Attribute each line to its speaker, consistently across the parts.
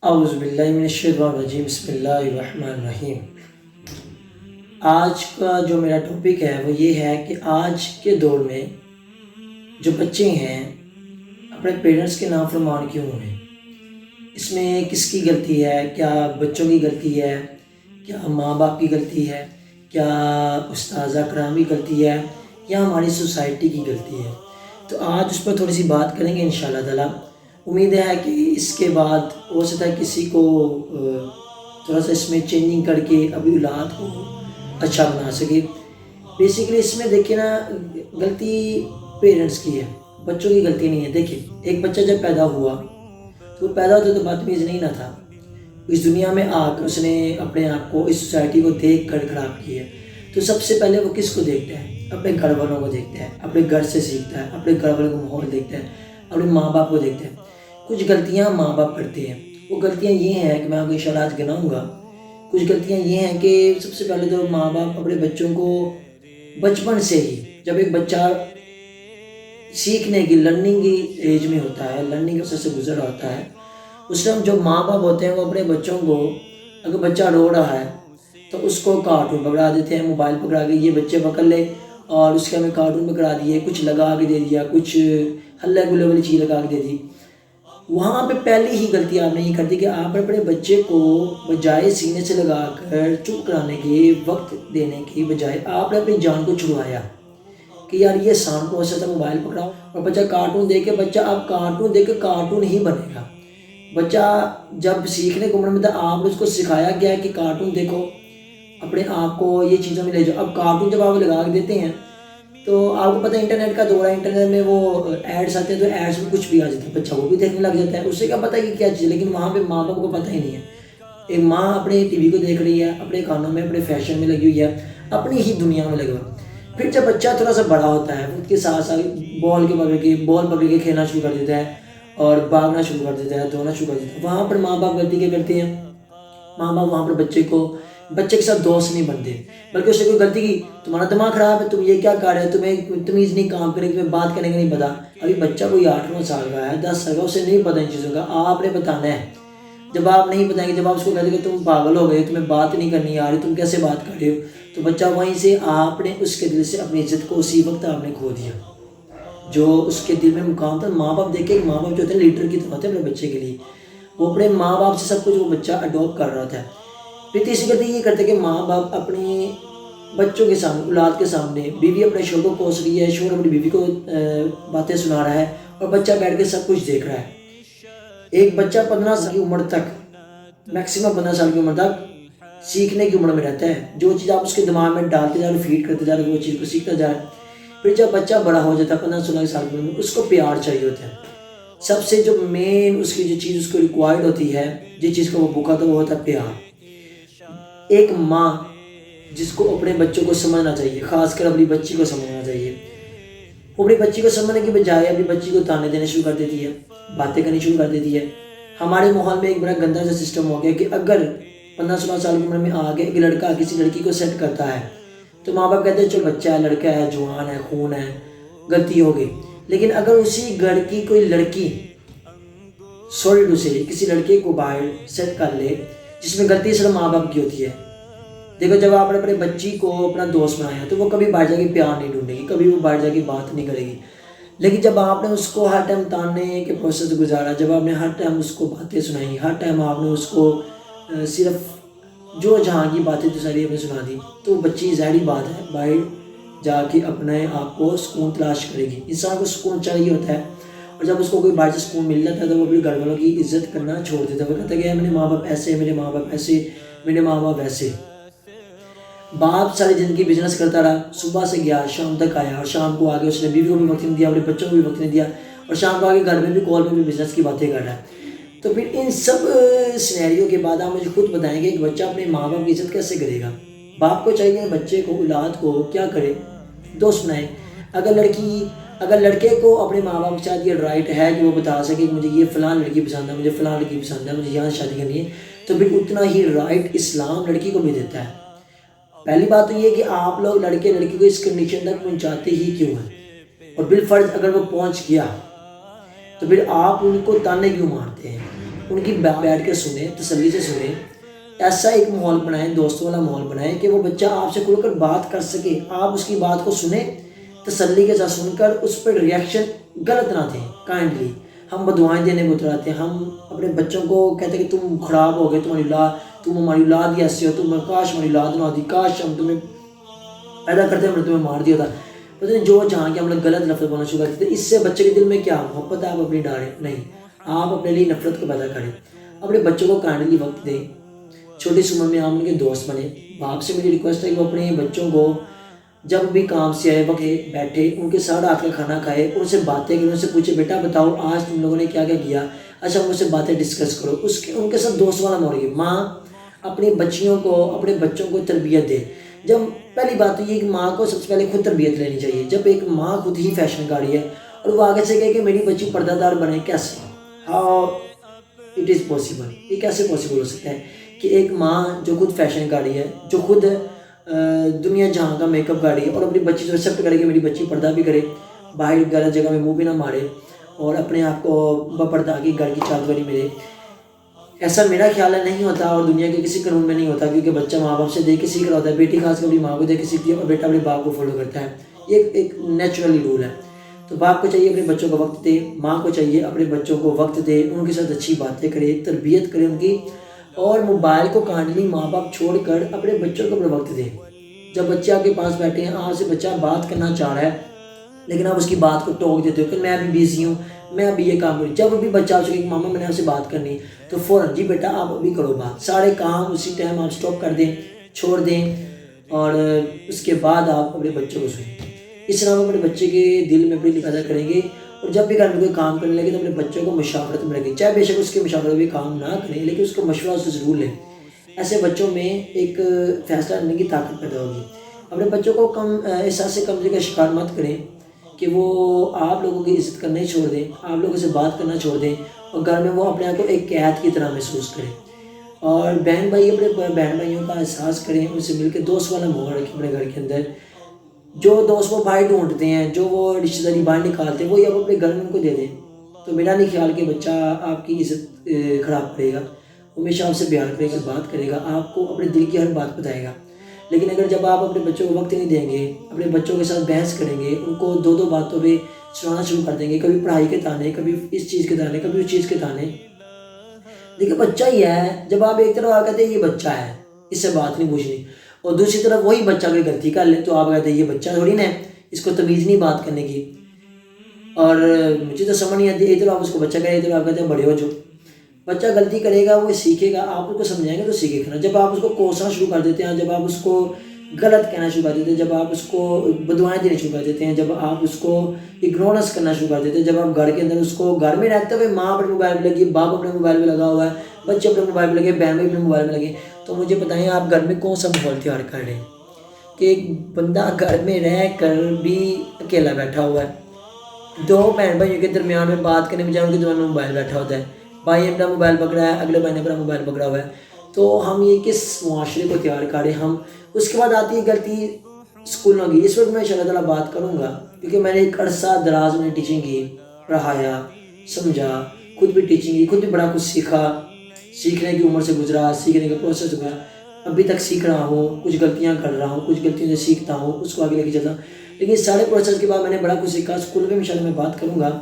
Speaker 1: اعوذ باللہ من الشیطان الرجیم، بسم اللہ الرحمن الرحیم۔ آج کا جو میرا ٹاپک ہے وہ یہ ہے کہ آج کے دور میں جو بچے ہیں اپنے پیرنٹس کے نافرمان کیوں ہیں؟ اس میں کس کی غلطی ہے؟ کیا بچوں کی غلطی ہے؟ کیا ماں باپ کی غلطی ہے؟ کیا استاذہ کرام کی غلطی ہے؟ یا ہماری سوسائٹی کی غلطی ہے؟ تو آج اس پر تھوڑی سی بات کریں گے انشاءاللہ تعالیٰ۔ امید ہے کہ اس کے بعد ہو سکتا ہے کسی کو تھوڑا سا اس میں چینجنگ کر کے ابھی اولاد کو اچھا بنا سکے۔ بیسیکلی اس میں دیکھیں نا، غلطی پیرنٹس کی ہے، بچوں کی غلطی نہیں ہے۔ دیکھیں، ایک بچہ جب پیدا ہوا تو وہ پیدا ہوتا تو بدتمیز نہیں نہ تھا، اس دنیا میں آ کر اس نے اپنے آپ کو، اس سوسائٹی کو دیکھ کر خراب کی ہے۔ تو سب سے پہلے وہ کس کو دیکھتا ہے؟ اپنے گھر والوں کو دیکھتا ہے، اپنے گھر سے سیکھتا ہے، اپنے گھر والوں کو ماحول دیکھتا ہے، اپنے ماں باپ کو دیکھتا ہے۔ کچھ غلطیاں ماں باپ کرتے ہیں، وہ غلطیاں یہ ہیں کہ میں آپ کو انشاءاللہ آج گناؤں گا۔ کچھ غلطیاں یہ ہیں کہ سب سے پہلے تو ماں باپ اپنے بچوں کو بچپن سے ہی، جب ایک بچہ سیکھنے کی، لرننگ کی ایج میں ہوتا ہے، لرننگ پروسیس سے گزر رہا ہوتا ہے، اس ٹائم جو ماں باپ ہوتے ہیں وہ اپنے بچوں کو، اگر بچہ رو رہا ہے تو اس کو کارٹون پکڑا دیتے ہیں، موبائل پکڑا کے یہ بچے پکڑ لے، اور اس کے ہمیں کارٹون پکڑا دیے، کچھ لگا کے دے دیا، کچھ ہلے گلے والی چیز لگا کے دے دی۔ وہاں پہ پہلی ہی غلطی آپ نے یہ کر دی کہ آپ اپنے بچے کو بجائے سینے سے لگا کر چپ کرانے کے، وقت دینے کی بجائے آپ نے اپنی جان کو چھڑوایا کہ یار یہ سانپ کو ایسا موبائل پکڑاؤ، اور بچہ کارٹون دیکھ کے، بچہ اب کارٹون دیکھ کے کارٹون ہی بنے گا۔ بچہ جب سیکھنے کو عمر میں تھا، آپ نے اس کو سکھایا گیا ہے کہ کارٹون دیکھو، اپنے آپ کو یہ چیزوں میں لے جاؤ۔ اب کارٹون جب آپ لگا کے دیتے ہیں تو آپ کو پتہ ہے انٹرنیٹ کا دور ہے، انٹرنیٹ میں وہ ایڈس آتے ہیں، تو ایڈس میں کچھ بھی آ جاتا ہے، بچہ وہ بھی دیکھنے لگ جاتا ہے، اس سے کیا پتہ ہے کہ کیا چیز ہے، لیکن وہاں پہ ماں باپ کو پتہ ہی نہیں ہے۔ ایک ماں اپنے ٹی وی کو دیکھ رہی ہے، اپنے کانوں میں، اپنے فیشن میں لگی ہوئی ہے، اپنی ہی دنیا میں لگی ہوئی ہے۔ پھر جب بچہ تھوڑا سا بڑا ہوتا ہے، اس کے ساتھ ساتھ بال پکڑ کے کھیلنا شروع کر دیتا ہے، اور بھاگنا شروع کر دیتا ہے، دوڑنا شروع کر دیتا ہے۔ وہاں پر ماں باپ غلطی کیا کرتے ہیں؟ ماں باپ وہاں پر بچے کے ساتھ دوست نہیں بنتے، بلکہ اس نے کوئی غلطی کی، تمہارا دماغ خراب ہے، تم یہ کیا کر رہے ہو، تمہیں تمیز نہیں کام کرے، تمہیں بات کرنے کا نہیں پتا۔ ابھی بچہ کوئی 8 سال کا ہے، 10 سال کا، اسے نہیں پتا ان چیزوں کا، آپ نے بتانا ہے۔ جب آپ نہیں بتائیں گے، جب آپ اس کو کہتے ہیں کہ تم پاگل ہو گئے، تمہیں بات نہیں کرنی آ رہی، تم کیسے بات کر رہے ہو، تو بچہ وہیں سے، آپ نے اس کے دل سے اپنی عزت کو اسی وقت آپ نے کھو دیا۔ جو اس کے دل میں مقام تھا، ماں باپ دیکھے، ماں باپ جو ہوتے ہیں لیڈر کی طرح ہوتے ہیں اپنے بچے کے لیے، وہ اپنے ماں باپ سے سب کچھ وہ بچہ اڈاپٹ کر رہا ہوتا ہے۔ پھر تیسری غلطی یہ کرتے کہ ماں باپ اپنے بچوں کے سامنے، اولاد کے سامنے، بیوی اپنے شوہر کو کوس رہی ہے، شوہر اپنی بیوی کو باتیں سنا رہا ہے، اور بچہ بیٹھ کے سب کچھ دیکھ رہا ہے۔ ایک بچہ 15 سال کی عمر تک، میکسیمم 15 سال کی عمر تک سیکھنے کی عمر میں رہتا ہے، جو چیز آپ اس کے دماغ میں ڈالتے جا رہے، فیڈ کرتے جا رہے، وہ چیز کو سیکھتا جا رہا ہے۔ پھر جب بچہ بڑا ہو جاتا ہے 15-16 سال کی عمر میں، اس کو پیار چاہیے ہوتا ہے۔ سب سے جو مین اس کی جو چیز اس کو ریکوائرڈ ہوتی ہے، جس چیز کا وہ بھوکا تھا، وہ ہوتا ہے پیار۔ ایک ماں جس کو اپنے بچوں کو سمجھنا چاہیے، خاص کر اپنی بچی کو سمجھنا چاہیے، وہ اپنی بچی کو سمجھنے کی بجائے اپنی بچی کو تانے دینے شروع کر دیتی ہے، باتیں کرنی شروع کر دیتی ہے۔ ہمارے ماحول میں ایک بڑا گندا سا سسٹم ہو گیا کہ اگر 15-16 سال کی عمر میں آگے ایک لڑکا کسی لڑکی کو سیٹ کرتا ہے تو ماں باپ کہتے ہیں چلو بچہ ہے، لڑکا ہے، جوان ہے، خون ہے، غلطی ہو گئی۔ لیکن اگر اسی گھر کی کوئی لڑکی کسی لڑکے کو باہر سیٹ کر لے جس میں غلطی صرف ماں باپ کی ہوتی ہے، دیکھو جب آپ نے اپنے بچی کو اپنا دوست بنایا تو وہ کبھی باہر جا کے پیار نہیں ڈھونڈے گی، کبھی وہ باہر جا کے بات نہیں کرے گی۔ لیکن جب آپ نے اس کو ہر ٹائم تاننے کے پروسیس سے گزارا، جب آپ نے ہر ٹائم اس کو باتیں سنائی، ہر ٹائم آپ نے اس کو صرف جو جہاں کی باتیں تو ساری آپ نے سنا دی، تو بچی ظاہری بات ہے باہر جا کے اپنے آپ کو سکون تلاش کرے گی۔ انسان کو سکون چاہیے ہوتا ہے، اور جب اس کو کوئی باہر سے سکون مل جاتا ہے تو وہ اپنے گھر والوں کی عزت کرنا چھوڑ دیتا ہے۔ وہ کہتا ہے کہ میرے ماں باپ ایسے، میرے ماں باپ ایسے، میرے ماں باپ ایسے۔ باپ ساری زندگی بزنس کرتا رہا، صبح سے گیا، شام تک آیا، اور شام کو آگے اس نے بیوی کو بھی وقت نہیں دیا، اپنے بچوں کو بھی وقت نہیں دیا، اور شام کو آگے گھر میں بھی کال میں بھی بزنس کی باتیں کر رہا ہے۔ تو پھر ان سب سینیریو کے بعد آپ مجھے خود بتائیں گے کہ بچہ اپنے ماں باپ کی عزت کیسے کرے گا؟ باپ کو چاہیے بچے کو، اولاد کو کیا کرے؟ دوست بنائے۔ اگر لڑکے کو اپنے ماں باپ کے ساتھ یہ رائٹ ہے کہ وہ بتا سکے کہ مجھے یہ فلاں لڑکی پسند ہے، مجھے فلاں لڑکی پسند ہے، مجھے یہاں شادی کرنی ہے، تو پھر اتنا ہی رائٹ اسلام لڑکی کو بھی دیتا ہے۔ پہلی بات تو یہ کہ آپ لوگ لڑکے لڑکی کو اس کنڈیشن تک پہنچاتے ہی کیوں ہیں؟ اور بالفرض اگر وہ پہنچ گیا تو پھر آپ ان کو تانے کیوں مارتے ہیں؟ ان کی بیٹھ کر سنیں، تسلی سے سنیں، ایسا ایک ماحول بنائیں، دوستوں والا ماحول بنائیں کہ وہ بچہ آپ سے کھل کر بات کر سکے، آپ اس کی بات کو سنیں، تسلی کے ساتھ سن کر اس پر ریئیکشن غلط نہ دیں، کائنڈلی۔ ہم بدوائیں دینے کو اتراتے ہیں، ہم اپنے بچوں کو کہتے ہیں کہ تم خراب ہو گئے، تم ہماری اولاد ہی ایسے ہو، تم کاش ہماری اولاد نہ ہوتی، کاش ہم تمہیں پیدا کرتے ہم نے تمہیں مار دیا تھا، پتہ نہیں جو جہاں کے ہم نے غلط لفظ بولنا شروع کر دیتے۔ اس سے بچے کے دل میں کیا محبت ہے، آپ اپنی ڈالیں نہیں، آپ اپنے لیے نفرت کو پیدا کریں۔ اپنے بچوں کو کائنڈلی وقت دیں، چھوٹی سی عمر میں آپ ان کے دوست بنے۔ باپ سے میری ریکویسٹ ہے کہ وہ اپنے بچوں کو جب بھی کام سے آئے وقت بیٹھے ان کے ساتھ آ کے کھانا کھائے، ان سے باتیں کریں، ان سے پوچھے بیٹا بتاؤ آج تم لوگوں نے کیا کیا کیا، اچھا ان سے باتیں ڈسکس کرو، ان کے ساتھ دوست والا ماحول۔ ماں اپنی بچیوں کو، اپنے بچوں کو تربیت دے۔ جب پہلی بات تو یہ کہ ماں کو سب سے پہلے خود تربیت لینی چاہیے۔ جب ایک ماں خود ہی فیشن گاڑی ہے اور وہ آگے سے کہے کہ میری بچی پردہ دار بنے، کیسے، ہاؤ اٹ از پاسبل، یہ کیسے پاسبل ہو سکتا ہے کہ ایک ماں جو خود فیشن گاڑی ہے، جو خود دنیا جہاں کا میک اپ گاڑی ہے، اور اپنی بچی سے ایکسیپٹ کرے کہ میری بچی پردہ بھی کرے، باہر غلط جگہ میں منہ بھی نہ مارے، اور اپنے آپ کو بپردہ کی گھر کی چادر بنی ملے، ایسا میرا خیال ہے نہیں ہوتا، اور دنیا کے کسی قانون میں نہیں ہوتا، کیونکہ بچہ ماں باپ سے دیکھ کے سیکھ رہا ہوتا ہے، بیٹی خاص کر اپنی ماں کو دیکھ کے سیکھتی ہے اور بیٹا اپنے باپ کو فالو کرتا ہے، یہ ایک نیچرلی رول ہے۔ تو باپ کو چاہیے اپنے بچوں کو وقت دے، ماں کو چاہیے اپنے بچوں کو وقت دے، ان کے ساتھ اچھی باتیں کرے، تربیت کرے ان کی، اور موبائل کو کائنڈلی ماں باپ چھوڑ کر اپنے بچوں کو اپنا وقت دے۔ جب بچے آپ کے پاس بیٹھے ہیں، آپ سے بچہ بات کرنا چاہ رہا ہے لیکن آپ اس کی بات کو ٹوک دیتے ہو کہ میں ابھی بیزی ہوں، میں ابھی یہ کام کروں، جب ابھی بچہ آپ سے کہ ماما میں نے آپ سے بات کرنی، تو فوراً جی بیٹا آپ ابھی کرو بات، سارے کام اسی ٹائم آپ سٹاپ کر دیں، چھوڑ دیں، اور اس کے بعد آپ اپنے بچوں کو سنیں۔ اس طرح آپ اپنے بچے کے دل میں اپنی پیدا کریں گے، اور جب بھی گھر میں کوئی کام کرنے لگے تو اپنے بچوں کو مشاورت میں رکھیں، چاہے بے شک اس کے مشاورت میں کام نہ کریں لیکن اس کو مشورہ سے ضرور لیں۔ ایسے بچوں میں ایک فیصلہ لینے کی طاقت پیدا ہوگی۔ اپنے بچوں کو احساس کمزوری کا شکار مت کریں کہ وہ آپ لوگوں کی عزت کرنا ہی چھوڑ دیں، آپ لوگوں سے بات کرنا چھوڑ دیں، اور گھر میں وہ اپنے آپ کو ایک قید کی طرح محسوس کریں۔ اور بہن بھائی اپنے بہن بھائیوں کا احساس کریں، ان سے مل کے دوست والا ماحول رکھیں اپنے گھر کے اندر۔ جو دوست وہ باہر ڈھونڈتے ہیں، جو وہ رشتہ داری باہر نکالتے ہیں، وہی آپ اپنے گھر میں ان کو دے دیں، تو میرا نہیں خیال کہ بچہ آپ کی عزت خراب کرے گا، ہمیشہ آپ سے پیار کرے گا، بات کرے گا، آپ کو اپنے دل کی ہر بات بتائے گا۔ لیکن اگر جب آپ اپنے بچوں کو وقت نہیں دیں گے، اپنے بچوں کے ساتھ بحث کریں گے، ان کو دو دو باتوں پہ سنانا شروع کر دیں گے، کبھی پڑھائی کے تانے، کبھی اس چیز کے تانے، کبھی اس چیز کے تانے، دیکھیں بچہ ہی ہے، جب آپ ایک طرف آپ کہتے ہیں یہ بچہ ہے اس سے بات نہیں پوچھنی، اور دوسری طرف وہی بچہ کوئی غلطی کر لے تو آپ کہتے ہیں یہ بچہ تھوڑی نا ہے، اس کو تمیز نہیں بات کرنے کی، اور مجھے تو سمجھ نہیں آتی، ادھر آپ اس کو بچہ کہیں، ادھر آپ کہتے ہیں بڑے ہو جو۔ بچہ غلطی کرے گا وہ سیکھے گا، آپ اس کو سمجھائیں گے تو سیکھے گا۔ جب آپ اس کو کوسنا شروع کر دیتے ہیں، جب آپ اس کو غلط کہنا شروع کر دیتے ہیں، جب آپ اس کو بدوائیں دینے شروع کر دیتے ہیں، جب آپ اس کو اگنورنس کرنا شروع کر دیتے ہیں، جب آپ گھر کے اندر اس کو، گھر میں رہتے ہوئے ماں اپنے موبائل پہ لگی، باپ اپنے موبائل پہ لگا ہوا ہے، بچے اپنے موبائل پہ لگے، بہن بھائی اپنے موبائل پہ لگے، تو مجھے بتائیں آپ گھر میں کون سا ماحول تیار کر رہے ہیں کہ ایک بندہ گھر میں رہ کر بھی اکیلا بیٹھا ہوا ہے، دو بہن بھائیوں کے درمیان میں بات کرنے بجائے ان کے درمیان میں موبائل بیٹھا ہوتا ہے، بھائی اپنا موبائل پکڑا ہے، اگلے بھائی نے اپنا موبائل پکڑا ہوا ہے، تو ہم یہ کس معاشرے کو تیار کریں ہم۔ اس کے بعد آتی ہے غلطی اسکولوں کی، اس وقت میں انشاء اللہ تعالیٰ بات کروں گا، کیونکہ میں نے ایک عرصہ دراز میں ٹیچنگ کی، پڑھایا، سمجھا، خود بھی ٹیچنگ کی، خود بھی بڑا کچھ سیکھا، سیکھنے کی عمر سے گزرا، سیکھنے کے پروسیس سے گزرا، ابھی تک سیکھ رہا ہوں، کچھ غلطیاں کر رہا ہوں، کچھ غلطیوں سے سیکھتا ہوں، اس کو آگے لے کے چلتا ہوں، لیکن اس سارے پروسیس کے بعد میں نے بڑا کچھ سیکھا، اسکول میں انشاءاللہ میں بات کروں گا،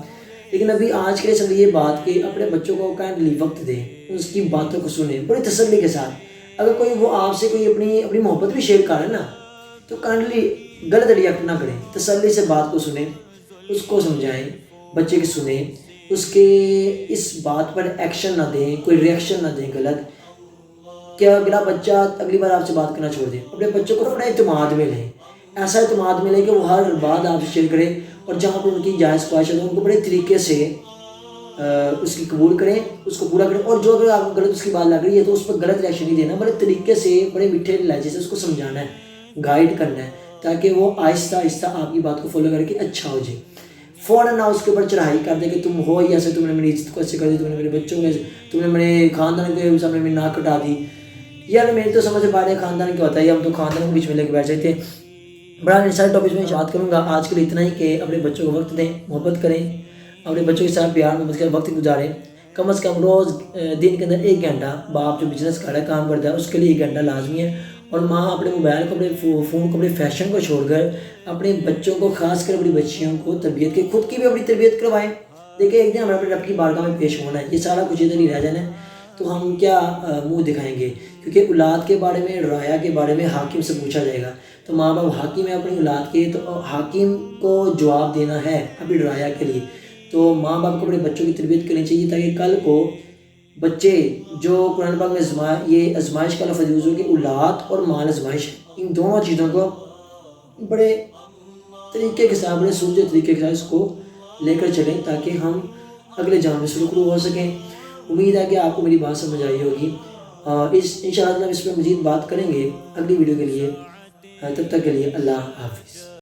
Speaker 1: لیکن ابھی آج کے لیے سب یہ بات کہ اپنے بچوں کو کائنڈلی وقت دیں، اس کی باتوں کو سنیں بڑی تسلی کے ساتھ۔ اگر کوئی وہ آپ سے کوئی اپنی محبت بھی شیئر کر رہا ہے نا، تو کائنڈلی غلط ریئیکٹ نہ کریں، تسلی سے بات کو سنیں، اس کو سمجھائیں، بچے کی سنیں، اس کے اس بات پر ایکشن نہ دیں، کوئی ریئیکشن نہ دیں غلط، کہ اگلا بچہ اگلی بار آپ سے بات کرنا چھوڑ دیں۔ اپنے بچوں کو اپنے اعتماد میں لیں، ایسا اعتماد میں لیں کہ وہ ہر بات آپ سے شیئر کرے، اور جہاں پر ان کی جائز خواہش ہے ان کو بڑے طریقے سے اس کی قبول کریں، اس کو پورا کریں، اور جو اگر آپ کو غلط اس کی بات لگ رہی ہے تو اس پر غلط ریئیکشن نہیں دینا، بڑے طریقے سے، بڑے میٹھے لہجے سے اس کو سمجھانا ہے، گائیڈ کرنا ہے، تاکہ وہ آہستہ آہستہ آپ کی بات کو فالو کر کے اچھا ہو جائے۔ فوراً نہ اس کے اوپر چڑھائی کر دے کہ تم ہو ہی ایسے، تم نے میری عزت کو ایسے کر دی، تم نے میرے بچوں کو ایسے، تم نے میرے خاندان کے سامنے میری ناک کٹا دی۔ یار میری تو سمجھ سے باہر ہے خاندان کیا ہوتا ہے، ہم تو خاندان کے بیچ میں لے کے بیٹھ جاتے ہیں۔ بڑا ان سارے ٹاپکس میں بات کروں گا، آج کے لیے اتنا ہی کہ اپنے بچوں کو وقت دیں، محبت کریں، اپنے بچوں کے ساتھ پیار محبت کے وقت گزاریں، کم از کم روز دن کے اندر 1 گھنٹہ باپ جو بزنس کر رہا ہے کام کرتا ہے اس کے لیے 1 گھنٹہ لازمی ہے. اور ماں اپنے موبائل کو اپنے فون کو اپنے فیشن کو چھوڑ کر اپنے بچوں کو خاص کر اپنی بچیوں کو تربیت کے خود کی بھی اپنی تربیت کروائیں. دیکھیں ایک دن ہمیں اپنے رب کی بارگاہ میں پیش ہونا ہے, یہ سارا کچھ ادھر ہی رہ جانا ہے تو ہم کیا منہ دکھائیں گے, کیونکہ اولاد کے بارے میں رایا کے بارے میں حاکم سے پوچھا جائے گا. تو ماں باپ حاکم ہے اپنی اولاد کے, تو حاکم کو جواب دینا ہے اپنی رایا کے لیے. تو ماں باپ کو اپنے بچوں کی تربیت کرنی چاہیے تاکہ کل کو بچے جو قرآن پاک میں یہ آزمائش کا لفظ یوز ہو کہ اولاد اور مال آزمائش, ان دونوں چیزوں کو بڑے طریقے کے ساتھ, بڑے سوچے طریقے کے ساتھ اس کو لے کر چلیں تاکہ ہم اگلے جام میں سرخرو ہو سکیں. امید ہے کہ آپ کو میری بات سمجھ آئی ہوگی. انشاءاللہ اس پہ مزید بات کریں گے اگلی ویڈیو کے لیے. تب تک کے لیے اللہ حافظ.